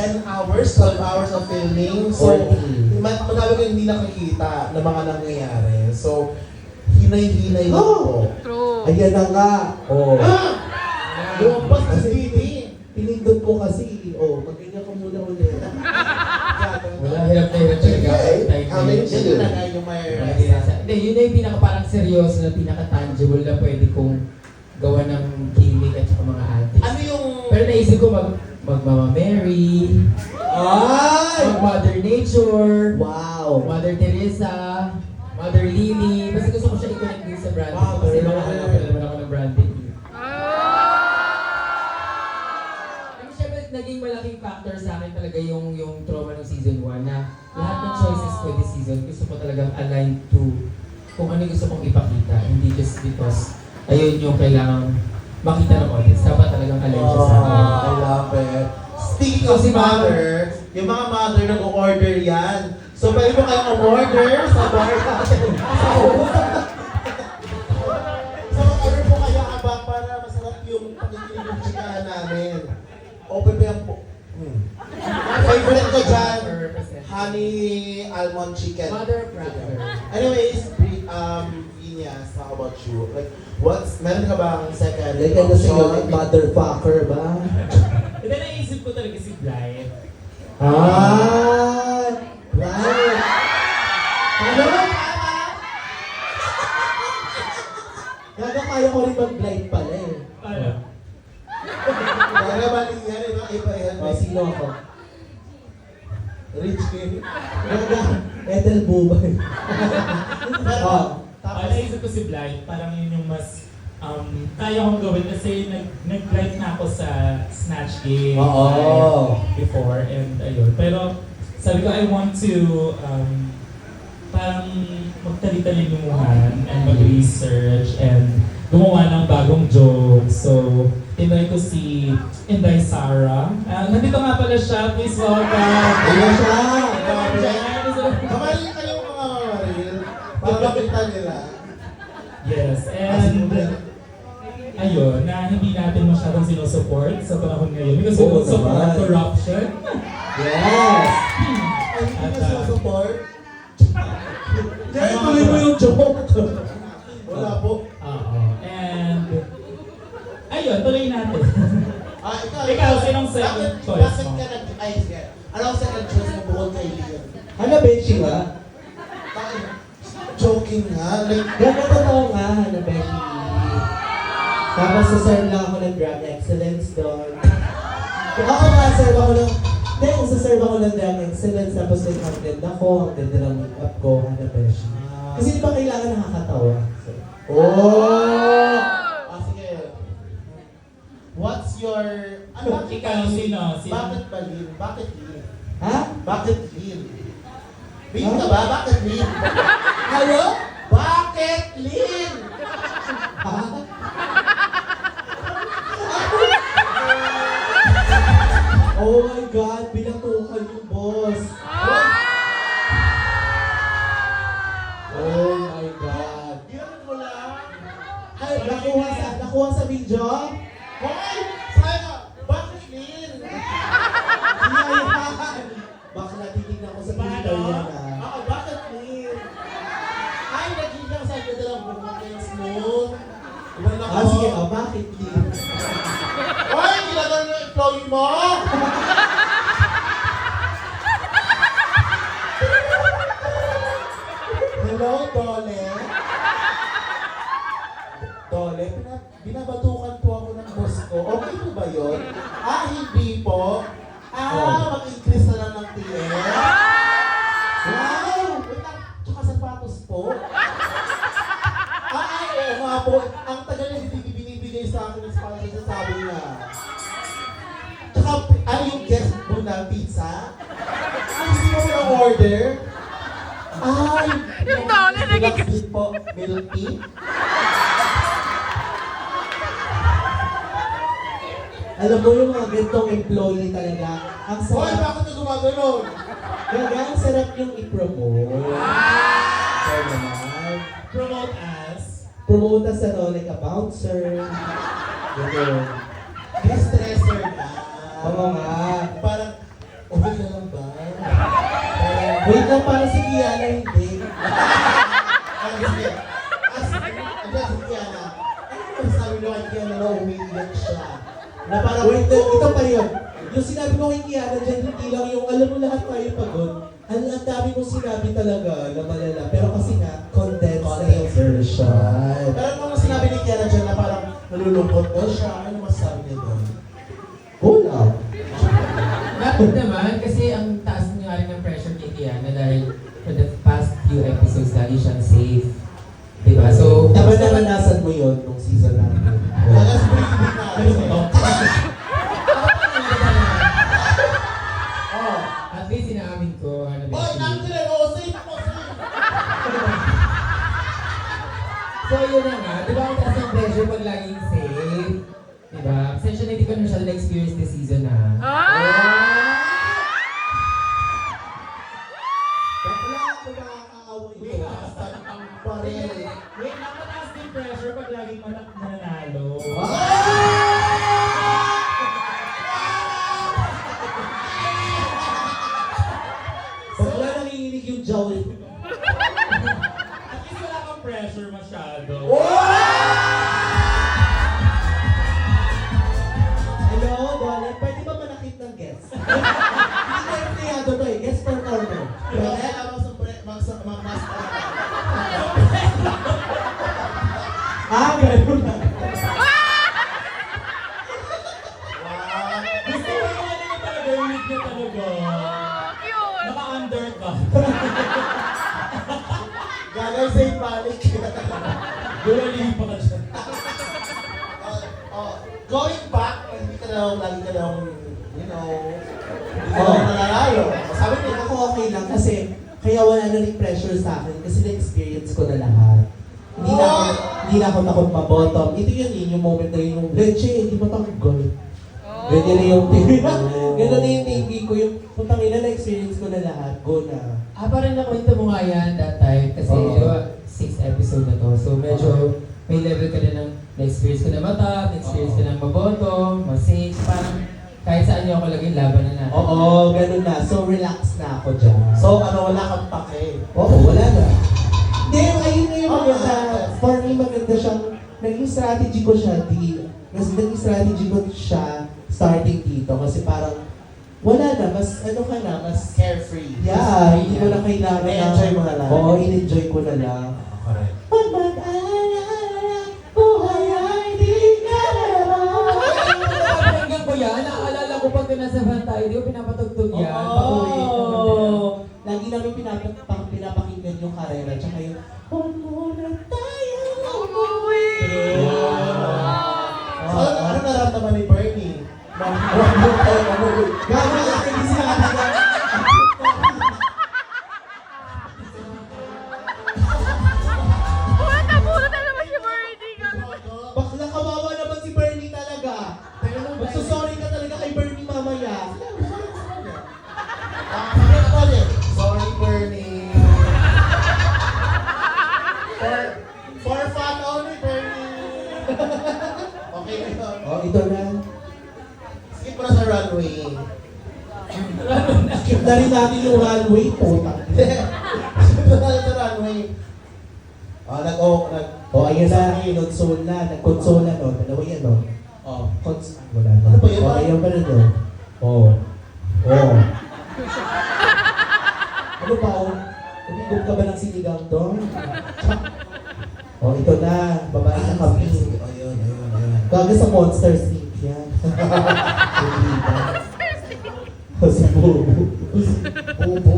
10 hours, 12 hours of filming. So, 40. madami ko hindi nakikita na mga nangyayari. So, hinay-hinay lang po. True. Ayan na nga. Oh. Lumabas na si Kasi Didi. pinindot ko kasi. Oh, magganyan ka muna ulit. Wala, hirap na hirap talaga. Kami siya talaga yung may Hindi, yun na yung pinaka parang seryoso na pinaka-tangible na pwede kong gawa ng gimmick at saka mga antics. Ano yung... Pero naisip ko mag-Mama Mary, Ay! mag-Mother Nature, Wow! Mother Teresa, Mother Lily. Basta gusto ko siya i-connect din sa branding ko kasi Mother. makahanap pa naman ako ng branding. Pero syempre, naging malaking factor sa akin talaga yung trauma ng season 1 na lahat ng choices ko this season gusto ko talagang aligned to kung ano yung gusto kong ipakita. Hindi just because ayun yung kailangan makita ng audience. Dapat talagang aligned siya sa akin. I love it. Speaking of So, si mother, yung mga mother nag-order yan. So, pwede mo kayong umorder sa bar natin. So, order po kayo abang para masarap yung pagkikinig ng chikahan namin. Open pa yan po. Favorite ko dyan, honey almond chicken. Mother brother. Anyways, Vinyas, how about you? Like, meron ka bang second Like ano sa'yo, option? like motherfucker ba? Ito naisip ko talaga si Blythe. Ah! Right! Ano? Gaga kaya ko rin mag-blind pala eh. Ano? Kaya bali yan, iba yan. O, sino ako? Rich kid. Gaga, Ethel Bubay. Oh, Naisip ko si Blythe, parang yun yung mas kaya kong gawin kasi nag-Blythe na ako sa Snatch Game Oo. before and ayun. Pero sabi ko I want to parang magtali-talinuhan and mag-research and gumawa ng bagong jokes. So, tinry ko si Inday Sara. Nandito nga pala siya, please welcome. ano siya? Kamalin kayong mga mamaril para makita nila. Yes, and ayun, na hindi natin masyadong sinusupport sa panahon ngayon because we Oo don't support naman. corruption. Yes! Ay, hindi ka sinusupport? Kaya tuloy mo yung joke. Wala po. Oo. And ayun, tuloy natin. Ikaw, sinong second choice Bakit mo? ka ay, sige. Ano ang second choice mo bukod kay Liam? Ano, Bechi nga? Bakit? Joking nga. Like, Gaga totoo nga, Hana Bechi. Tapos saserve lang ako ng Drag Excellence doon. Ako nga, serve ako ng... Hindi, saserve ako ng Drag Excellence, tapos nag-content ako, ang ganda ng makeup ko, Hana Bechi. Kasi di ba kailangan nakakatawa? So, oh! sige. What's your... Ano, bakit Ikaw, ba Lin? sino? Bakit ba Lin? Bakit Lin? Ha? Bakit Lin? Lin ka ba? Bakit Lin? Ano? Bakit Lin? Ha? Oh my God, binatukan yung boss. Oh my God. Ginamit mo lang. Ay, nakuha sa video? Hoy! Sayang! Bakit Lin? Yan! Bakla titignan ko sa Twitter yan ah. Bakit Lin? Ay, nakita ko sa akin na lang bumak yung smooth. Iba na Ah, sige, oh, bakit Lin? Hoy! Ginagawa ng employee mo! Hello, Dole. Dole, binabatukan po ako ng boss ko. Okay po ba yun? Hindi po. Mag-increase na lang ng TN. Wow! Wait lang, tsaka sapatos po. Oo nga po. Ang tagal niya hindi binibigay sa akin ng sponsor sa sabi niya. Tsaka, yung guest po na pizza? Hindi mo na-order? Yung Dole naging- Din po, milk tea? Alam mo yung mga gantong employee talaga. Ang Hoy, sarap. bakit na gumagano'n? Gaga, ang sarap yung i-promote. Kaya naman. Promote as Promote us like a bouncer. Ganun. Stressor na. Oo nga. Parang, Okay na lang ba? Wait lang, para si Kiana hindi. Sige. Andyan si Kiana. Ano sabi nyo kay Kiana na umiiyak siya? Na parang, Wait, ito pa yun. Yung sinabi ko kay Kiana dyan, hindi lang yung alam mo lahat tayo pagod. Ang dami mong sinabi talaga na malala. Pero kasi nga, condensed na yung version. pero nung sinabi ni Kiana dyan na parang nalulungkot daw siya, ano masasabi niya doon? Wala. Bakit naman? Kasi ang taas niya nga rin ng pressure kay Kiana dahil for the past few episodes lagi siyang safe. Diba? So, Dapat naranasan mo yun nung season natin. Alas breathing natin. Oh, at least inaamin ko, ano Boy, nandiyan! Oo, safe ako, safe! So yun na nga, di ba ang taas ng pressure pag laging safe? Di ba? Pasensya na hindi ko na masyado na-experience this season na. Bakla ako nakakaawa Wait, ito. asan ang baril? Wait, nakataas din pressure pag laging mananalo. Bakla nanginginig yung jaw. At least wala kang pressure masyado. Hello, Bonnie. Pwede ba manakit ng guest? Hindi ko empleyado to eh. Guest performer. Kaya Pwede? mag-mask ka. Ganun na. Gusto ko yung ano niya talaga, yung lead niya talaga. Naka-under ka. Gagay sa panic. Gulalihin pa ka siya. Going back, hindi ka daw, lagi ka daw, you know, hindi ka Oh. daw nananalo. Sabi niya, Ako okay lang kasi kaya wala na rin pressure sa akin kasi na-experience ko na lahat. Hindi na ako takot ma-bottom. Ito yun yung moment na yun yung Leche, hindi mo tanggol. Ganyan na yung ganyan na yung thinking ko. Yung putang ina na-experience ko na lahat. Go na. Parang nakwento mo nga yan that time kasi Oo. di ba, 6th episode na to. So medyo may level ka na ng na-experience ko na matap, na-experience ko na maboto, ma-safe. Parang kahit saan niyo ako laging laban na natin. Oo, ganun na. So relax na ako dyan. so ano, wala kang pake. Oo, wala na. Hindi, ayun na yung Oo, maganda. For me, maganda siyang, naging strategy ko siya, naging strategy ko siya starting dito. Kasi parang, wala na, mas ano ka na, mas, Carefree. yeah, hindi mo na kailangan Na-enjoy mo na lang. Oo, in-enjoy ko na lang. Correct. Pag mag-alala, buhay ay di ka naman. Napapakinggan ko yan, naaalala ko pag nasa van tayo, di ba pinapatugtog yan? Pauwi. Oo. Lagi namin pinapakinggan yung karera, tsaka yung, huwag muna tayo umuwi. So, ano naramdaman ni Bernie? Gago na hindi sinabi na. Bakla kawawa naman si Bernie talaga. Magsasorry ka talaga kay Bernie mamaya. Sorry, Bernie. For fun only, Bernie. Okay na yun. Oh, ito na. Skip mo na sa runway. Skip na rin natin yung runway po. Skip mo na sa runway. Oh, ayan na. Console na. Nag-console na, no? Dalawa yan, no? Oh, wala na. Ano ba yun? Oh, ayan pa rin, no? Oh. Oh. Ano ba, oh? Umigog ka ba ng sinigang doon? Oh, ito na. Babae na kami. Ayun. Gaga sa Monster Inc. yan. O si Bobo. Bobo?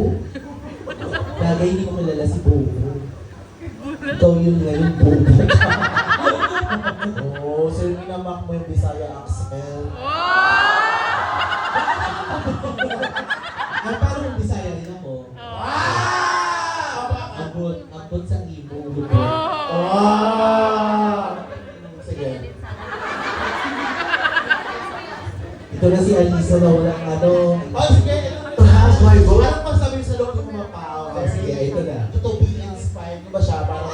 Gaga, hindi ko kilala si Bobo. Ikaw yun ngayon, Bobo. Oh, so yung minamak mo yung Bisaya accent. Ay, paano kung Bisaya rin ako? Abot sa ibo. Sige. Ito na si Alisa na walang ano. Oh, sige. Taas, my boy. Anong masabi sa loob ng mga tao? Oh, sige, ito na. Ito to be inspired. Di ba siya? Parang,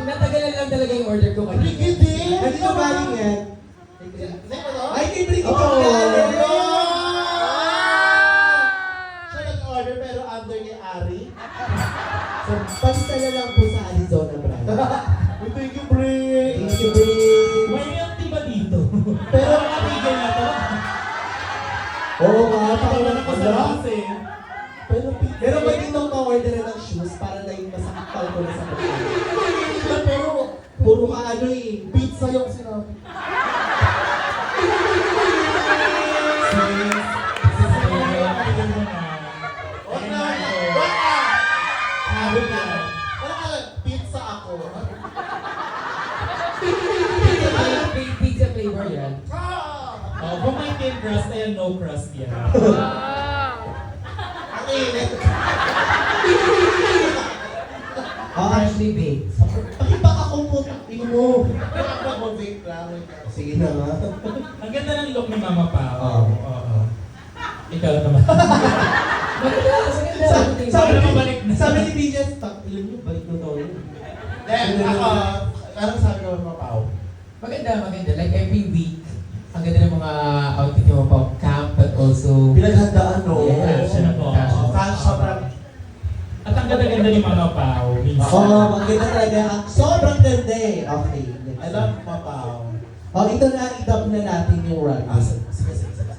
Natagalan lang talaga yung order ko kanina. Brigidin! Ay, dito galing yan. Sino to? Ay, kay Brigitte Oh, yung galing. yeah! Basta na lang po sa Arizona brand. Thank you, Brie! Thank you, Brie. May milk tea ba dito? Pero, Nakakigil na to. oo nga, Wala parang ko sa kasi. pero pwede nung ma-order ng shoes para na yung masakit pa ko na sa pagkain. Pero, Puro ka ano eh. pizza yung sinabi. Wag na! Wag na! Sabi na. Wala ka, pizza ako. Pizza flavor yan. Ah! Oh, kung may thin crust, ayan, no crust yan. Ang init. Freshly baked. Pakipak ako po. Ino mo. Nakapag-vape lang. Sige na nga. Ang ganda ng look ni Mama Pao. Oo. Oo. Ikaw naman. Maganda, maganda. Sabi na mabalik na. Sabi ni BJ, tak, ilan yun, balik na tayo. Then, ako, anong sabi ko mga pao? Maganda, maganda. Like every week, ang ganda ng mga outfit niyo pa camp, but also... Pinaghandaan, no? Yeah, Fashion ako. Fashion na. At ang ganda-ganda ni Mama Pao. Minsan. Oo, maganda talaga. Sobrang ganda eh. Okay, next. I love mga pao. Oh, ito na, i-dub na natin yung run. Ah, sige, sige, sige.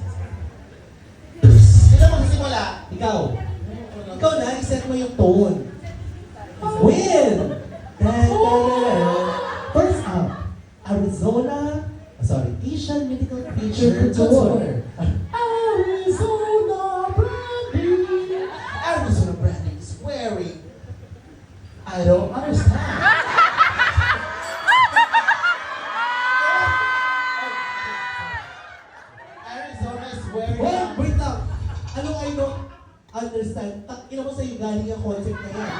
Sino magsisimula? Ikaw. Ikaw na, i-set mo yung tone. Win! First up, Arizona, Asian Medical Feature Tour. Arizona Brandy. Arizona Brandy is wearing. I don't understand. Arizona is wearing. Oh, wait lang. Anong I don't understand? Ina mo sa'yo galing ang concept na yan.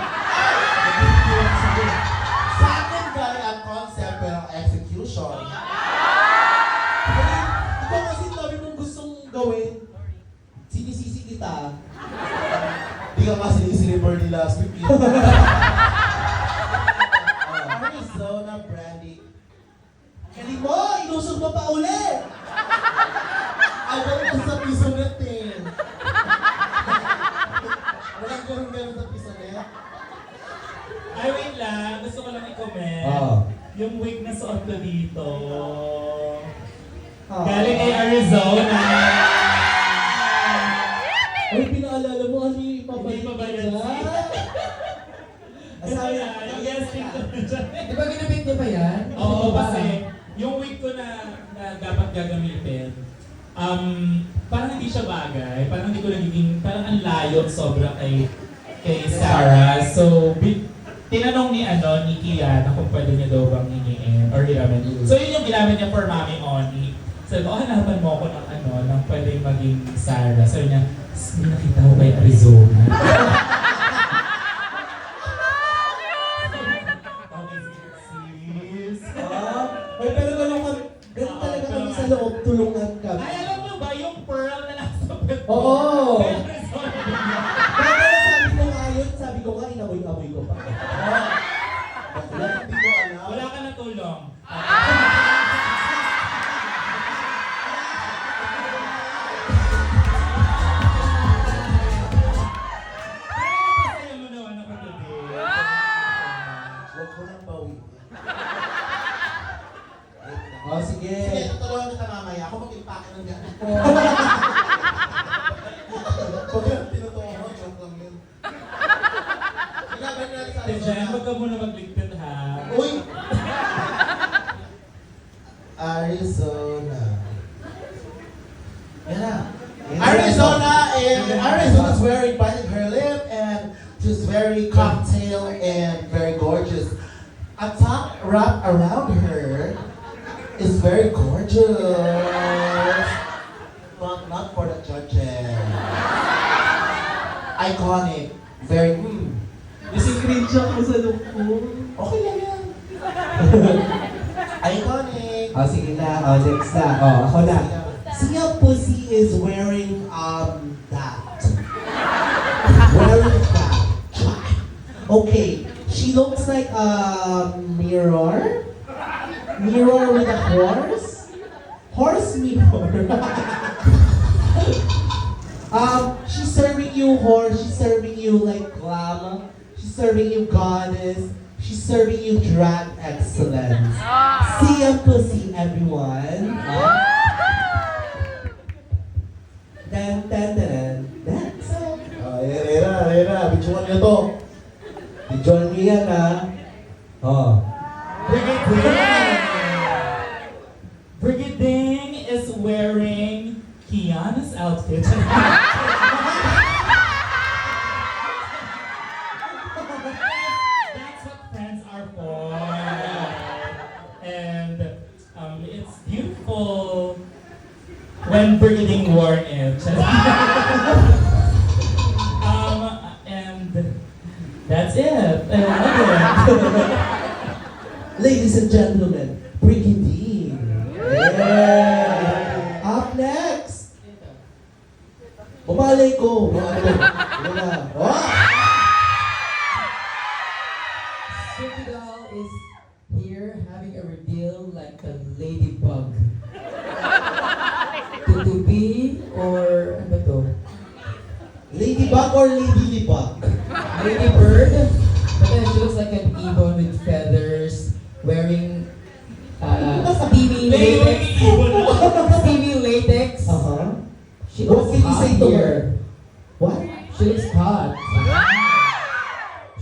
Sa akin galing ang concept pero ang execution. Ikaw kasi sabi mong gustong gawin, sinisisi kita. Di ka kasi sinisiliper ni last week. Arizona Brandy. Galing mo, inusog mo pa ulit. Ayaw ko sa piso natin. Walang ganun sa piso net. Ay, wait lang. Gusto ko lang i-comment. Oo. Yung wig na suot ko dito. Oh. Galing kay Arizona. Ay, pinaalala mo, ano yung ipabalik Hindi pa ba yan? Sabi na, Yung guesting ko na dyan. Di ba ginamit niyo pa yan? Oo, kasi yung wig ko na dapat gagamitin, parang hindi siya bagay. Parang hindi ko nagiging, parang ang layo sobra kay Sarah. So, tinanong ni Kian na kung pwede niya daw bang hingin or hiramin. So, yun yung ginamit niya for Mami Oni. Sabi ko, hanapan mo ako ng pwedeng maging Sarah. Sabi niya, may nakita ko kay Arizona. Okay, sis. Ay, pero ganun talaga kami sa loob, tulungan kami. Ay, alam mo ba yung pearl na nasa pet mo? Oo. Kay Arizona. Kaya sabi ko nga yun, sabi ko nga, inamoy-amoy ko pa. Hindi ko alam. Wala ka na tulong. Masaya mo naman ako today. Huwag ko nang bawi. Oh, sige. Sige, tutulungan kita mamaya. Ako mag-impake ng gamit ko. Pag yung tinutuwa, joke lang yun. Ilaban na sa Diyan, huwag ka muna magligpit ha. Uy! Arizona. Yan na. Arizona's wearing biting her lip and she's very cocktail and very gorgeous. A top wrap around her is very gorgeous. But not for the judges. Iconic. Very, Screenshot mo sa look ko. Okay lang yan. Iconic. Oh, sige na. Oh, next na. Oh, ako na. Sia Pussy is wearing, that. Wearing that. Okay. She looks like a mirror. Mirror with a horse. Horse mirror. She's serving you horse. She's serving you like glam. She's serving you goddess. She's serving you drag excellence. See a pussy, everyone. Next. Ayan na. Bidyoan niyo to. Join me yan, ha? Oh. Brigading is wearing Kiana's outfit. That's what friends are for. And it's beautiful when Brigading wore it. And that's it. I love it. Ladies and gentlemen, Brigadine. Yeah. Up next. Bumalay ko. Wala. Oh! Sophie Doll is here having a reveal like a ladybug. To be or ano ba to? Ladybug or ladybug? Ladybird. But then she looks like an ibon with feathers, wearing steamy latex. Steamy latex. Uh-huh. She What looks can you hot say to here. her? What? She looks hot.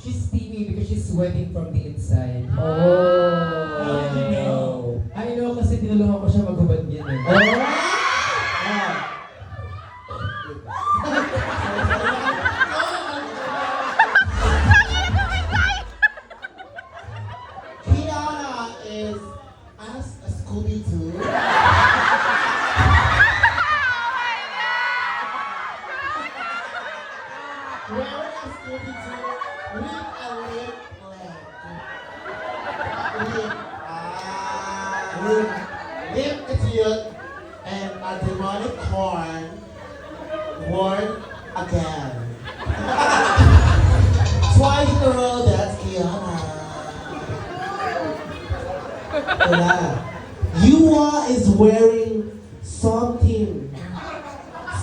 She's steamy because she's sweating from the inside. How did you know? I know kasi tinulungan ko siya maghubad yan eh. Kiana is as a Scooby-Doo. Wearing a Scooby-Doo with a lip leg. Lip cute and a demonic horn worn again. Twice in a row, that's Kiana. Wala. Yua is wearing something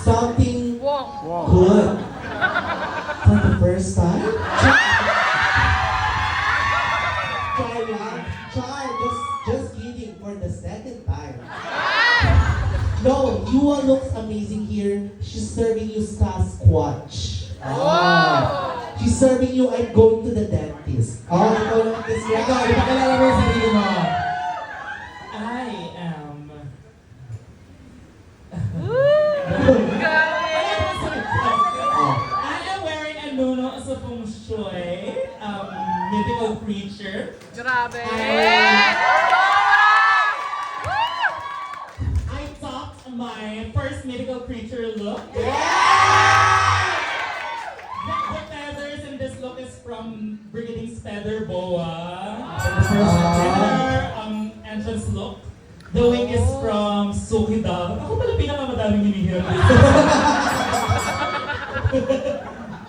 good. For the first time? Try lang. Try. Just kidding. For the second time. No, Yua looks amazing here. She's serving you Sasquatch. She's serving you, I'm going to the dentist. Oh, ikaw lang this Ikaw, ipakilala mo yung sarili mo. I am. I am wearing a Nuno as a feng shui, mythical creature. Grabe! I topped my first mythical creature look. The feathers in this look is from Brigading's Feather Boa. Regular entrance look. The wing is from Sophie Doll. Ako pala pinakamadaming hinihirap dito.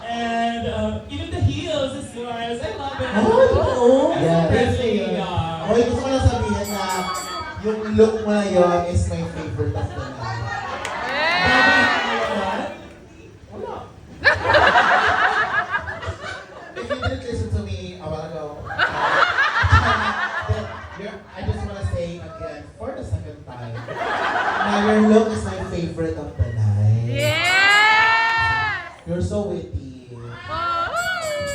And even the heels is yours. I love it. Oh, Yeah. Pretty, Okay, gusto ko lang sabihin na yung look mo na yun is my favorite of the night. Wala. If you didn't listen to me a while ago, I just want to say again, for the second time, na your look is my favorite of the night. Yeah! You're so witty.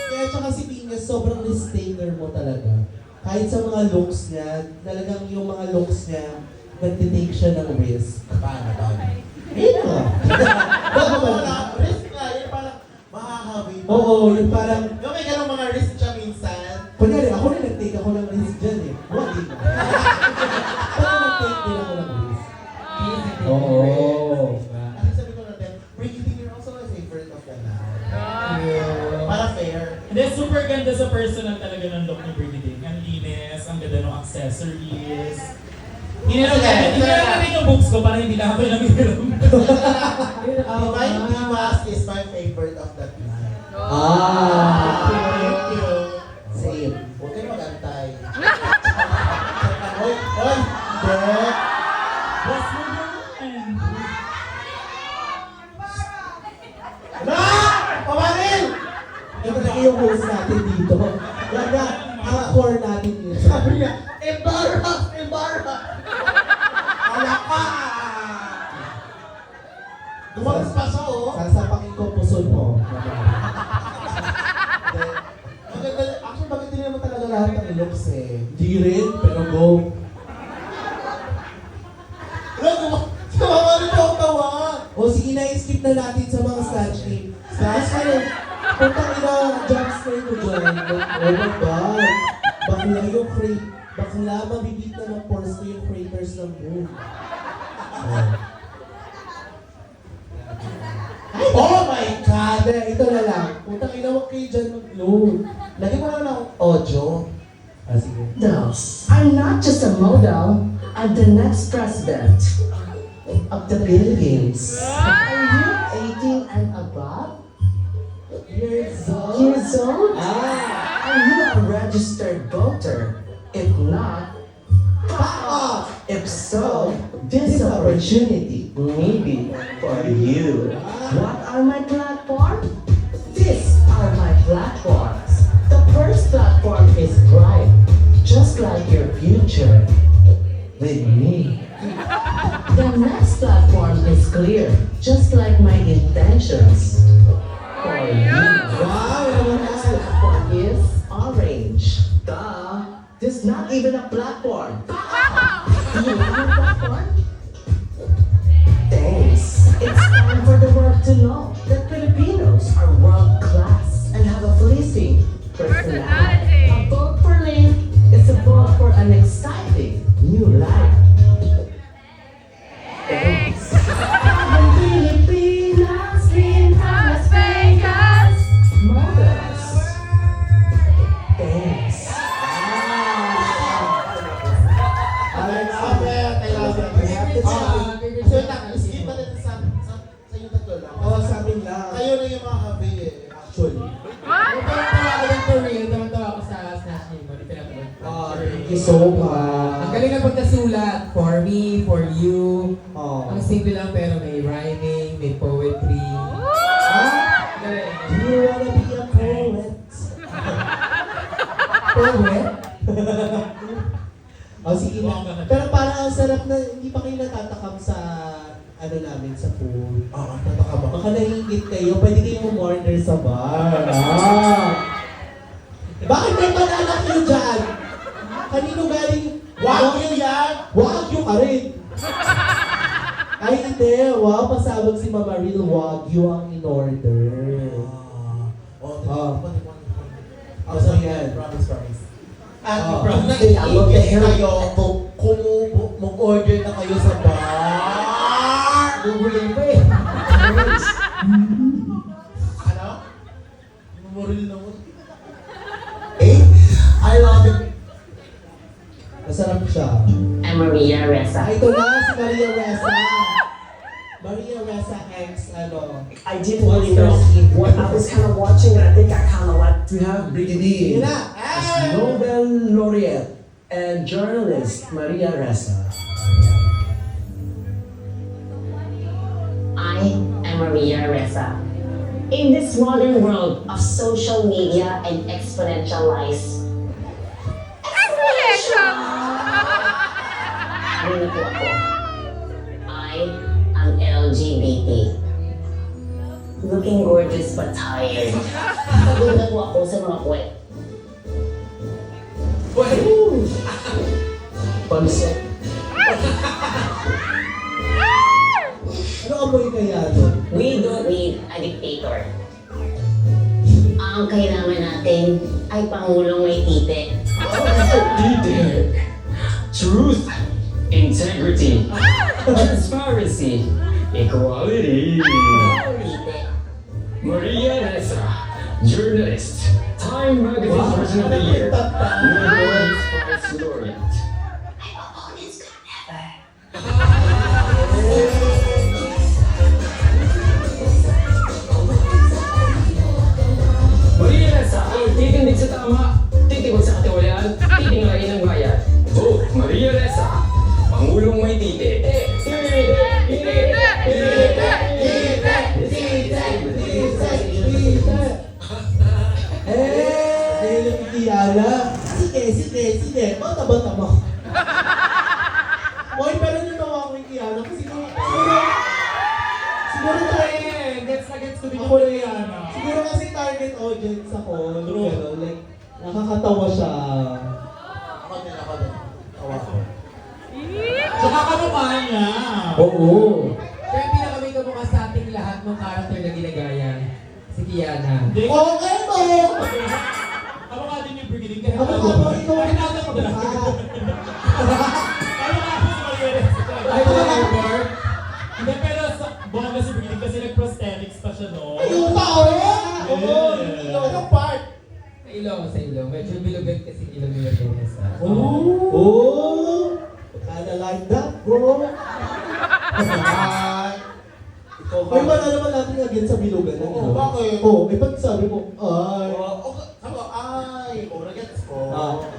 Kaya tsaka si Pinya, sobrang retainer mo talaga. Kahit sa mga looks niya, talagang yung mga looks niya, nag-take siya ng risk. Paano ba? Ayun nga. Bago ba na? Risk nga, yun parang makakawin. Oo, yung parang, Yung may ganong mga risk siya minsan. kunyari, ako rin nag-take ako ng risk dyan eh. Wala din. Pero nag-take din ako ng risk. Oo. Kasi sabi ko natin, Brigading, you're also my favorite of the night. Para fair. Hindi, super ganda sa personal talaga ng look ni Brigading. Ang linis, ang ganda ng accessories. Hindi na rin yung boobs ko para hindi na ako lang hiram. Divine Divas is my favorite of that night. Ah. Thank you. Same. Huwag kayo mag-antay. Hoy! Hoy! Dek! What's mo yan? Na! Pamaril! Ito talaga yung host natin dito. Yan na, ang core natin dito. Sabi niya, embarrass! Embarrass! Wala ka! Dumalas pa siya, oh. Sasapakin ko puso mo. Maganda, actually, maganda din naman talaga lahat ng looks eh. Di rin, pero go. Wala, tumawa rin ako tawa. O sige na, skip na natin sa mga snatch game. Snatch ka rin. Puntang ina, jump spray ko dyan. Oh my God. Bakla yung crate. Bakla, mabibit na ng force ko yung craters ng moon. Oh my God! Ito na lang. Puntang ina, huwag kayo dyan mag-load. Lagyan mo na ng audio. Ah, sige. Models. I'm not just a model, I'm the next president of the Philippines. Are you 18 and above? Years old? Years old? Ah! Are you a registered voter? If not, Back off! if so, this opportunity may be for you. What are my platforms? These are my platforms. The first platform is bright, just like your future with me. The next platform is clear, just like my intentions for you. Wow! The next platform is orange. This is not even a platform. Do you want a platform? Thanks. It's time for the world to know that Filipinos are world class and have a pleasing personality. A vote for Lynn is a vote for an exciting new life. Thanks. Habang Pilipinas, Las Vegas, models. Thanks. Alex, I love it. So, skip pa rin sa yung tatlo lang. Oo, sa amin lang. Kayo na yung mga habi eh, actually. For real, tawa-tawa ako sa Snatch Game mo. Di pinapanood ko. Thank you so much. Ang galing na pagkasulat. For me, for you. Oh. Ang simple lang pero may rhyming, may poetry. Ah, Galing. do you wanna be a poet? Poet? O sige na. Pero parang ang sarap na, hindi pa kayo natatakam sa ano namin, sa food. Oo, tataka ba? Baka naiingit kayo, pwede kayong umorder sa bar. Ah. Bakit may banana kayo dyan? Kanino galing? Wagyu yan! Wagyu ka rin. Ay hindi, wow, pasabog si Mama Real, Wagyu ang in-order. Oh, so yan. Promise. At Oh. kung naiingit kayo, mag-order na kayo sa bar. Bubulin pa eh. Ano? Memoril na mo. Eh, I love it. Masarap siya. I'm Maria Ressa. Ah, ito na si Maria Ressa. Maria Ressa X, ano. I didn't really know what I was kind of watching, and I think I kind of like. We have Sige Brigadier, na. Ah! Nobel laureate, and journalist Maria Ressa. I am Maria Ressa. In this modern world of social media and exponential lies, ano po ako? I am LGBT. Looking gorgeous but tired. Pagod na po ako sa mga puwet. Pansit. Ano amoy kaya doon? We don't need a dictator. Ang kailangan natin ay Pangulong may tite. Tite. Truth, integrity, transparency, equality. Tite. Maria Ressa, journalist, Time Magazine Person of the Year, Nobel Prize laureate. My opponents could never. Maria Ressa ang titindig sa tama, titibag sa katiwalaan, titinglain ng bayan. Vote Maria Ressa, Pangulong may tite. sige, bata-bata mo. Oy, pero natawa ko yung Kiana kasi siguro tayo, Gets na gets ko din ako yung rin. yan. Siguro kasi target audience ako. True. Pero like, nakakatawa siya. Ako din. Tawa ko. Tsaka kamukha niya. Oo. Siya yung pinakamay kamukha sa ating lahat ng character na ginagaya. Si Kiana. Hindi. Okay mo! Kamukha din yung Brigiding. Kaya Kamukha mo, ikaw Ay, rin nasa ko na. kamukha. Kamukha ko si Maria Reza. Ay, whatever. Hindi, pero bongga si Brigiding kasi nag-prosthetics pa siya, no? Ayun tao! Yes. Anong part? Sa ilong. Medyo bilugan kasi ilong nila Dennis. Oh! Kinda like that, bro. Ikaw ba? Ay, wala naman natin agad sa bilugan. Oo, bakit? Oo, eh pag sabi mo, ay. Sabi ko, ay, gets ko.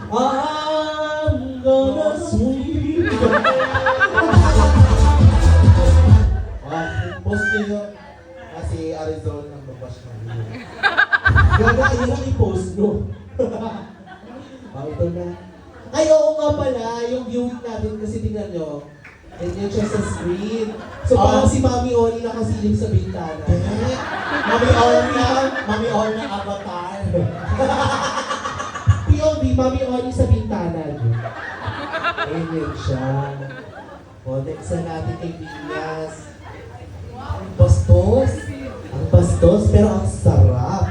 I'm gonna swing. Post niyo yun. Kasi Arizona nang babash ng video. Gaga, ayun ang i-post nyo. Ito na. Ay, oo nga pala, yung viewing natin kasi tingnan nyo. Ganyan siya sa screen. So parang si Mami Oni nakasilip sa bintana. Mami Orna avatar. POV, Mami Oni sa bintana nyo. Ganyan siya. O, next na natin kay Vinyas. Ang bastos. Ang bastos, pero ang sarap.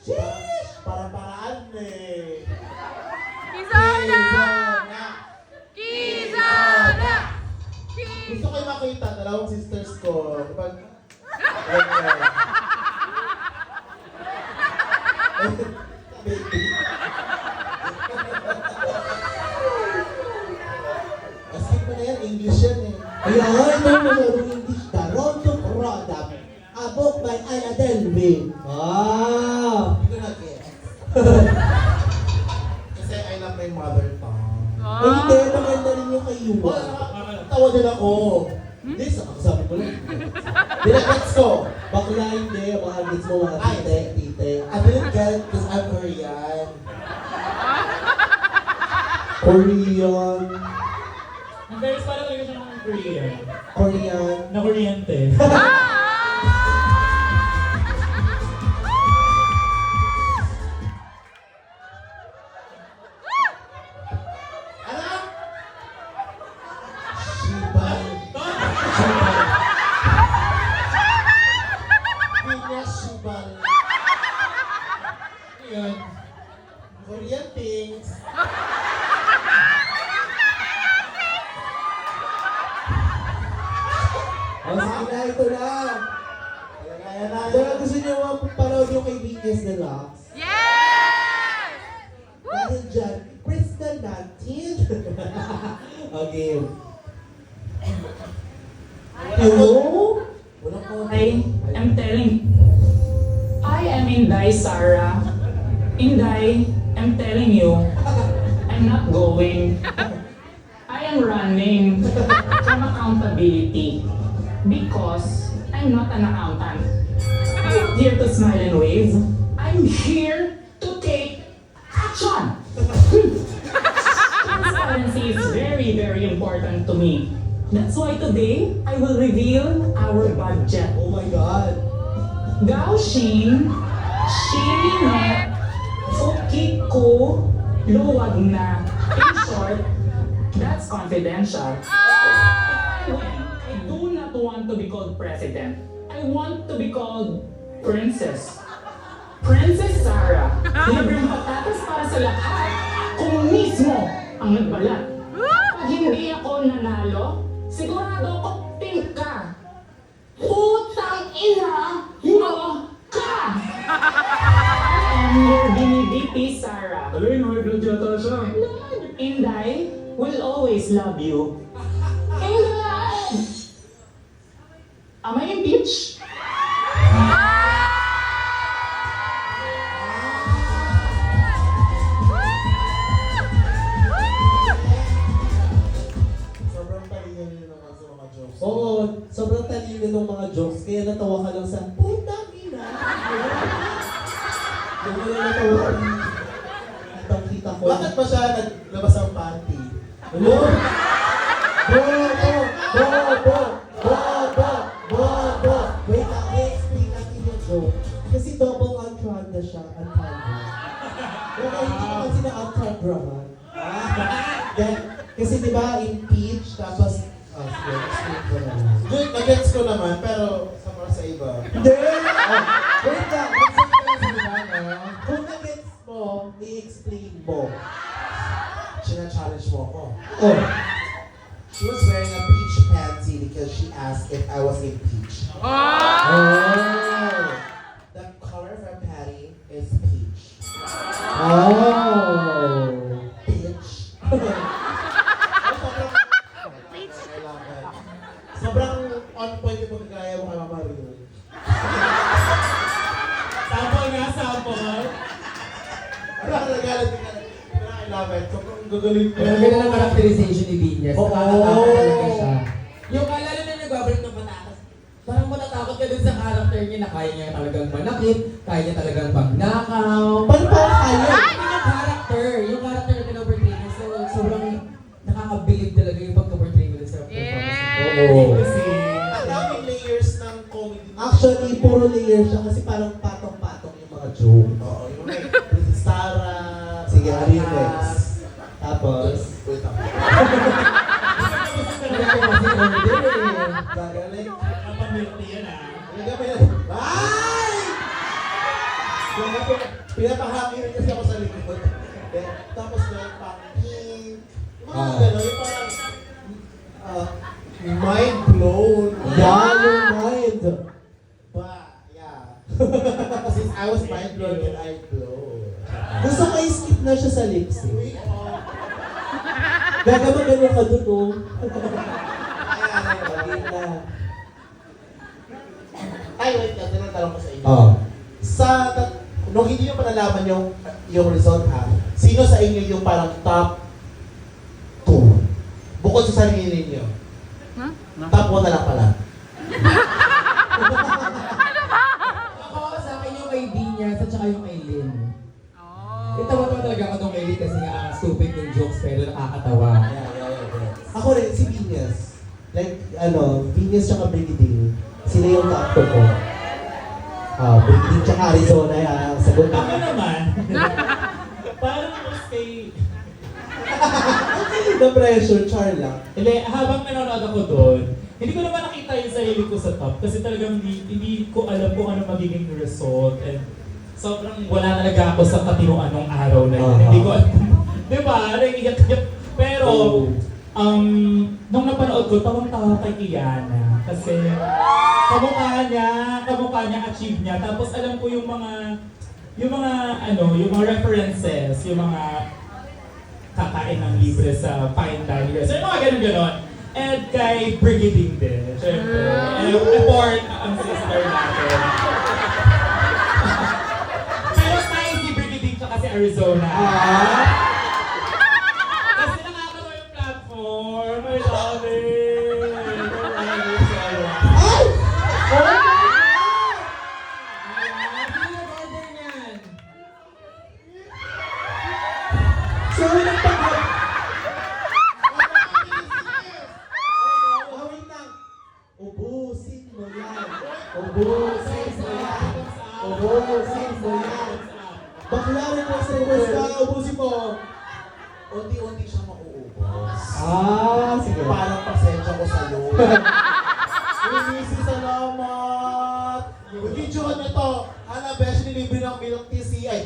Sheesh! Parang-paraan eh. Kizana! Kizana! Gusto ko yung makita, dalawang sisters ko. Kapag... Baby. Skip mo na yan, English yan eh. Kaya nga, ito yung masyadong English. The road to product. A book by Anna Delvey. Ah! Hindi ko na-get. Kasi I love my mother tongue. Ay, hindi. Maganda rin yung kay Yuwa. Tawa din ako. Hindi, sabi ko lang. Dinagets ko. Bakla hindi. Mga kids mo, mga Ay. tite. I didn't get it because I'm Korean. Korean. Ang bears pala talaga siya ng Korean. Korean. Na kuryente. Ano? Shibal. Venus Shibal. Yun. Korean things. Oh, sige na, ito na. Kaya na. Kaya gusto niyo mapapanood yung kay BTS Deluxe. Yes! Dahil dyan, press na natin. Okay. Hello? Walang ko. I'm telling. I am Inday, Sarah. Inday, I'm telling you, I'm not going. I am running from accountability because I'm not an accountant. I'm not here to smile and wave. I'm here to take action. Transparency is very, very important to me. That's why today I will reveal our budget. Oh my God. Gao Shin, Shirinot, Fukiko, Luwag na. In short, that's confidential. I do not want to be called president. I want to be called princess. Princess Sarah, libreng patatas para sa lahat. Kung mismo ang nagbalat. Pag hindi ako nanalo, sigurado ako pink ka. Putang ina mo ka! I am your binibiti, Sarah. Alay, no, blood yata siya. Inday will always love you. Inday! Am I impeached? Sobrang talino nyo naman sa mga jokes. Oo, sobrang talino ng mga jokes, kaya natawa ka lang sa putang ina. Bumili na ito. Kitang-kita ko. Bakit ba siya naglabas ang panty? Ano? Wait lang, i-explain natin yung joke. Kasi double entrada siya, entrada. Pero hindi naman sila entradrahan. Then, kasi di ba, impeach, tapos, sige, explain ko na lang. Good, nag-gets ko naman, pero sa iba. Hindi! Wait lang, kung na-gets mo, i-explain mo. China-challenge mo ako. Oh. She was wearing a peach pansy because she asked if I was a peach. Oh. The color of her patty is peach. Oh. Peach. I love it. Sobrang on point yung pagkakaya mo kay Mama Rio. Sample nga, sample. Ano ka nagalit ka? Pero I love it. Sobrang gagaling ko. Pero ganda ng characterization ni Vinyas. Oo. Nakakatakot talaga siya. Yung lalo na nagbabalik ng patatas. Parang matatakot ka dun sa character niya na kaya niya talagang manakit, kaya niya talagang magnakaw. Paano pa kaya? Yung character na pinaportray niya. So, sobrang nakakabilib talaga yung pagka-portray mo dun sa Oo. Kasi, Ang daming layers ng comedy. Actually, puro layer siya kasi parang patong-patong yung mga joke. Oo, yung may Princess Sarah. Sige, ano yung Sarah. next? Tapos, Wait lang. Gagaling. napamilti yan ah. Ay! Pinapahangin kasi ako sa likod. Tapos na yung pang-pink. Mga gano'n, yung parang mind blown. yan yung mind. Yeah. Since I was mind blown, then I blow. Gusto ko i-skip na siya sa lip sync. Uy, oh. Gagawin ka dun, oh. Ayan, na. ay, wait, kasi tanong ko sa inyo. Oh. Nung hindi nyo pa nalaman yung result ha, sino sa inyo yung parang top 2? Bukod sa sarili ninyo. Top 1 na lang pala. Ako sa akin yung kay Vinyas at saka yung kay Lynn. Itawa-tawa talaga ako nung kay Lynn kasi nga ang stupid yung jokes pero nakakatawa. Yeah. Ako rin, si Venus. Like, Venus tsaka Brigading. Sila yung top 2 ko. Brigading tsaka Arizona, ang sagot Ako na. naman, parang mas kay... The pressure, char lang. Hindi, habang nanonood ako doon, hindi ko naman nakita yung sarili ko sa top kasi talagang hindi ko alam kung ano magiging result and sobrang wala talaga ako sa katinuan ng araw na yun. Hindi ko alam. Di ba? Naiiyak-iyak. Pero, nung napanood ko, tawang-tawa kay Kiana. Kasi, kamukha niya, achieve niya. Tapos alam ko yung mga references, yung mga kakain ng libre sa fine dining restaurant. So, yung mga ganun-ganon. And kay Brigading din, syempre. And report ang sister natin. Pero tayo si Brigading tsaka si Arizona. Kasi nakakatawa yung platform. I love it. I love it so much. So, nagpag- wait lang. Ubusin mo yan. Ubusin mo yan. Ubusin mo yan. Bakla rin po sa request ka, ubusin mo. Unti-unti siya mauubos. Sige. Parang pasensya ko sa'yo. Missy, salamat! Video niyo to. Hana, besh, nilibre ng milk TCI.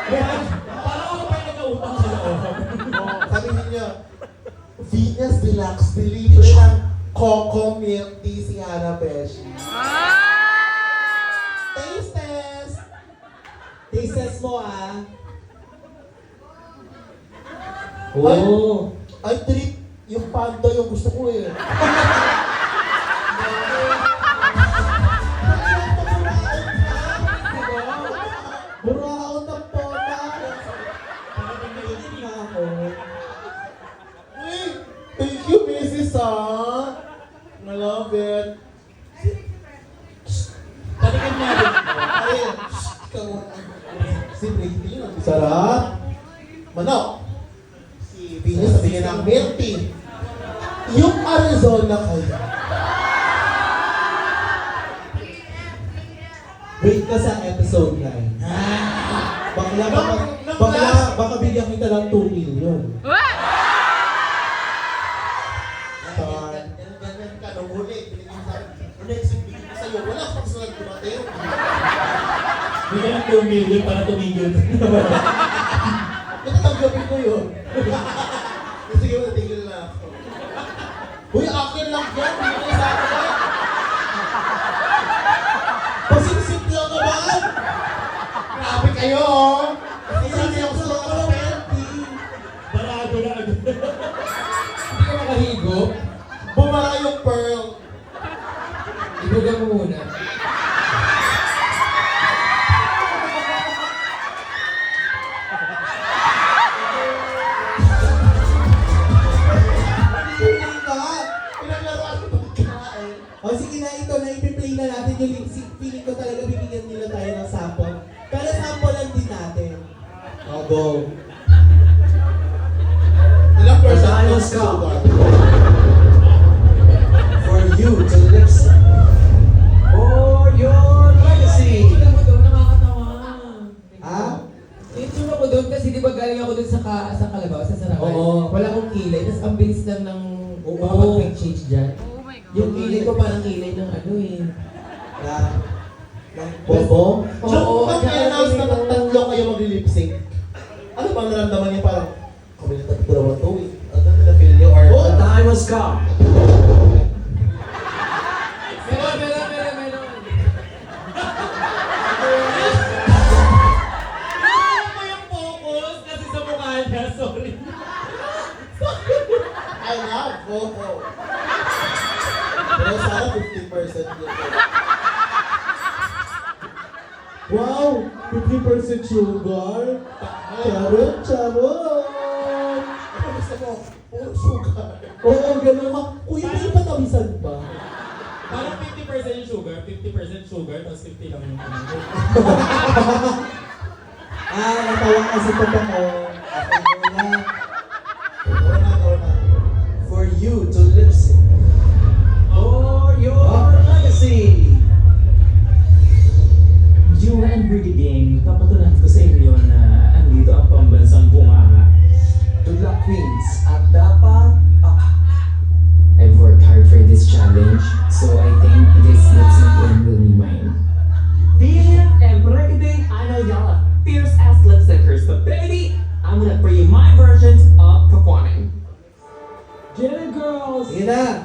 Parang ako pa yung nagkautang sa loob. Sabi niyo, Venus Deluxe, delivery ng Coco Milk Tea si Hana Beshi. Taste test! Taste test mo, Oh. Ay, trip! Yung panda yung gusto ko eh. Buraot ang pota. Na ako. Uy! Thank you, Mrs. I love it. Si Britney, sarap. Manok. Si Venus, sabihin ng milk tea. Yung Arizona kayo. Wait ka sa episode 9. Baka bigyan kita ng 2 million. Star. Ganyan ka, nung huli, binigyan sa akin. Next week, bigyan ko sa'yo. Wala pa sa nagdumating. Bigyan ng 2 million para tumigil. Natatanggapin ko yun. Sige, natigil na ako. Uy, akin lang yan. Bigyan sa akin. Pasipsip lang naman. Grabe kayo, oh. Hindi ako sa mga penty. Barado na agad. Hindi ka makahigop. Bumara yung pearl. Ibuga mo muna. Hindi ka. Pinaglaruan ko pagkain. O sige na ito, na ipi-play na natin yung lip sync. Feeling ko talaga bibigyan nila tayo ng sample. Pero sample lang din natin. O, go. Ilang percent Time ng has come. sugar? For you to lip sync. For your legacy. Itsura ko doon, nakakatawa. Ha? Itsura ko doon kasi di ba galing ako doon sa Kalabaw, sa Saraway. Oo. Wala akong kilay, tapos ang bilis lang ng Oo. makapag-quick change dyan. Oh my God. Yung kilay ko parang kilay ng ano eh. Ng bobo? So, pag i-announce na tatlo kayo mag-lip sync, ano bang naramdaman niyo parang, kami na tatlo to eh. Ano na feel niyo or... The time has come. Meron. Ano mo yung focus? Kasi sa mukha niya, sorry. I love Bobo. Pero sana 50% yun. Wow! 50% sugar? Charot, charot! Ano gusto mo? Puro sugar. Oo, ganun ka. Kuya, may patawisan pa. Parang 50% yung sugar, 50% sugar, tapos 50 lang yung ano. Natawa kasi ito pa ko. Okay muna. Una. For you to lip sync. For your legacy. Jura and Brigading, papatunahan ko sa inyo na andito ang pambansang bunganga. Dula Queens at Dapa. I've worked hard for this challenge, so I think this lip sync win will be mine. Venus and Brigading, I know y'all are fierce ass lip syncers, but baby, I'm gonna bring you my versions of performing. Get it, girls! Sige na!